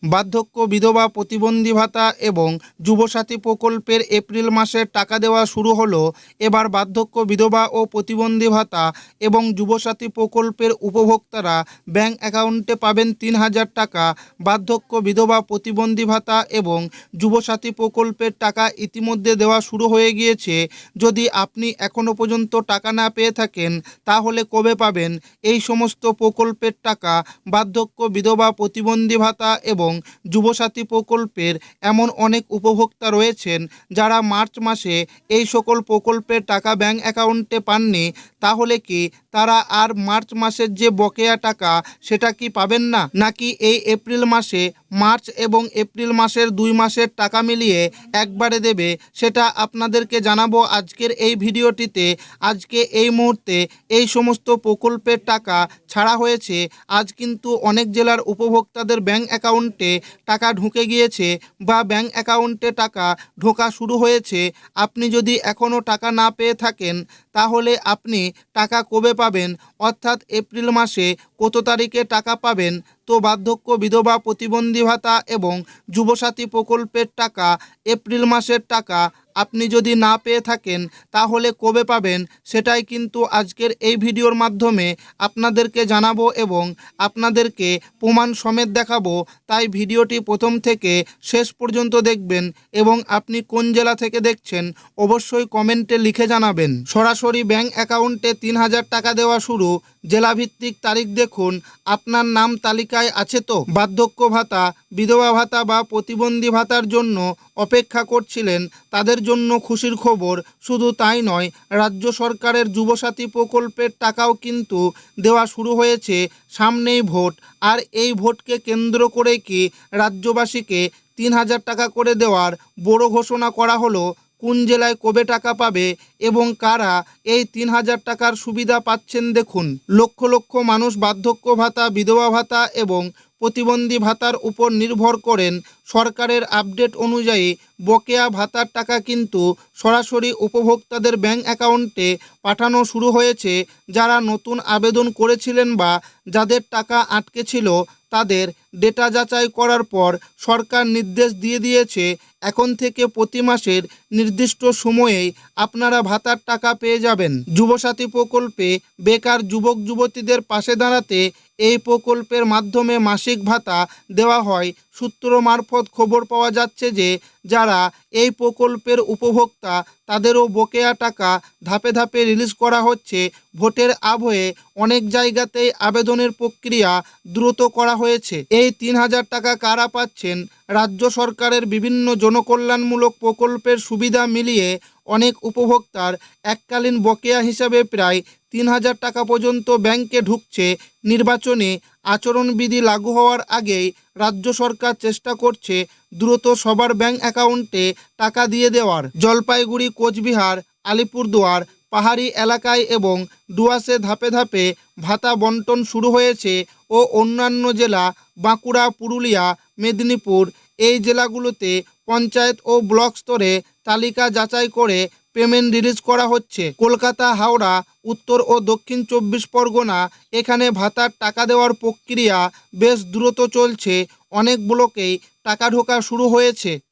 বার্ধক্য বিধবা প্রতিবন্ধী ভাতা এবং যুবসাথী প্রকল্পের এপ্রিল মাসের টাকা দেওয়া শুরু হলো। এবার বার্ধক্য বিধবা ও প্রতিবন্ধী ভাতা এবং যুবসাথী প্রকল্পের উপভোক্তারা ব্যাংক অ্যাকাউন্টে পাবেন ৩,০০০ টাকা। বার্ধক্য বিধবা প্রতিবন্ধী ভাতা এবং যুবসাথী প্রকল্পের টাকা ইতিমধ্যে দেওয়া শুরু হয়ে গিয়েছে। যদি আপনি এখনও পর্যন্ত টাকা না পেয়ে থাকেন তাহলে কবে পাবেন এই সমস্ত প্রকল্পের টাকা? বার্ধক্য বিধবা প্রতিবন্ধী ভাতা এবং যুবসাথী প্রকল্পের এমন অনেক উপভোক্তা রয়েছেন যারা মার্চ মাসে এই সকল প্রকল্পের টাকা ব্যাংক অ্যাকাউন্টে পাননি। তাহলে কি তারা আর মার্চ মাসের যে বকেয়া টাকা সেটা কি পাবেন না, নাকি এই এপ্রিল মাসে মার্চ এবং এপ্রিল মাসের 2 মাসের টাকা মিলিয়ে একবারে দেবে? সেটা আপনাদেরকে জানাবো আজকের এই ভিডিওটিতে। আজকে এই মুহূর্তে এই সমস্ত প্রকল্পের টাকা ছাড়া হয়েছে। আজ কিন্তু অনেক জেলার উপভোক্তাদের ব্যাংক অ্যাকাউন্টে টাকা ঢুকে গিয়েছে বা ব্যাংক অ্যাকাউন্টে টাকা ঢোকা শুরু হয়েছে। আপনি যদি এখনও টাকা না পেয়ে থাকেন তাহলে আপনি টাকা কবে পাবেন, অর্থাৎ এপ্রিল মাসে কত তারিখে টাকা পাবেন? তো বার্ধক্য বিধবা প্রতিবন্ধী ভাতা এবং যুবসাথী প্রকল্পের টাকা এপ্রিল মাসের টাকা আপনি যদি না পেয়ে থাকেন তাহলে কবে পাবেন সেটাই কিন্তু আজকের এই ভিডিওর মাধ্যমে আপনাদেরকে জানাবো এবং আপনাদেরকে প্রমাণ সমেত দেখাবো। তাই ভিডিওটি প্রথম থেকে শেষ পর্যন্ত দেখবেন এবং আপনি কোন জেলা থেকে দেখছেন অবশ্যই কমেন্টে লিখে জানাবেন। সরাসরি ব্যাংক অ্যাকাউন্টে ৩,০০০ টাকা দেওয়া শুরু। জেলাভিত্তিক তারিখ দেখুন। আপনার নাম তালিকায় আছে তো? বার্ধক্য ভাতা, বিধবা ভাতা বা প্রতিবন্ধী ভাতার জন্য অপেক্ষা করছিলেন তাদের জন্য খুশির খবর। শুধু তাই নয়, রাজ্য সরকারের যুবসাথী প্রকল্পের টাকাও কিন্তু দেওয়া শুরু হয়েছে। সামনেই ভোট, আর এই ভোটকে কেন্দ্র করে কি রাজ্যবাসীকে ৩,০০০ টাকা করে দেওয়ার বড় ঘোষণা করা হলো। কোন জেলায় কবে টাকা পাবে এবং কারা এই ৩,০০০ টাকার সুবিধা পাচ্ছেন দেখুন। লক্ষ লক্ষ মানুষ বার্ধক্য ভাতা, বিধবা ভাতা এবং প্রতিবন্ধী ভাতার উপর নির্ভর করেন। সরকারের আপডেট অনুযায়ী বকেয়া ভাতার টাকা কিন্তু সরাসরি উপভোক্তাদের ব্যাংক অ্যাকাউন্টে পাঠানো শুরু হয়েছে। যারা নতুন আবেদন করেছিলেন বা যাদের টাকা আটকে ছিল তাদের ডেটা যাচাই করার পর সরকার নির্দেশ দিয়ে দিয়েছে এখন থেকে প্রতি মাসের নির্দিষ্ট সময়েই আপনারা ভাতার টাকা পেয়ে যাবেন। যুবসাথী প্রকল্পে বেকার যুবক যুবতীদের পাশে দাঁড়াতে এই প্রকল্পের মাধ্যমে মাসিক ভাতা দেওয়া হয়। সূত্র মারফত খবর পাওয়া যাচ্ছে যে যারা এই প্রকল্পের উপভোক্তা তাদেরও বকেয়া টাকা ধাপে ধাপে রিলিজ করা হচ্ছে। ভোটের আবহে অনেক জায়গাতেই আবেদনের প্রক্রিয়া দ্রুত করা হয়েছে। এই ৩,০০০ টাকা কারা পাচ্ছেন? রাজ্য সরকারের বিভিন্ন জনকল্যাণমূলক প্রকল্পের সুবিধা মিলিয়ে অনেক উপভোক্তার এককালীন বকেয়া হিসাবে প্রায় ৩,০০০ টাকা পর্যন্ত ব্যাংকে ঢুকছে। নির্বাচনী আচরণবিধি লাগু হওয়ার আগেই রাজ্য সরকার চেষ্টা করছে দ্রুত সবার ব্যাংক অ্যাকাউন্টে টাকা দিয়ে দেওয়ার। জলপাইগুড়ি, কোচবিহার, আলিপুরদুয়ার, পাহাড়ি এলাকায় এবং ডুয়ার্সে ধাপে ধাপে ভাতা বন্টন শুরু হয়েছে ও অন্যান্য জেলা বাঁকুড়া, পুরুলিয়া, মেদিনীপুর এই জেলাগুলোতে পঞ্চায়েত ও ব্লক স্তরে তালিকা যাচাই করে পেমেন্ট রিলিজ করা হচ্ছে। কলকাতা, হাওড়া, উত্তর ও দক্ষিণ ২৪ পরগনা এখানে ভাতার টাকা দেওয়ার প্রক্রিয়া বেশ দ্রুত চলছে। অনেক ব্লকেই টাকা ঢোকা শুরু হয়েছে।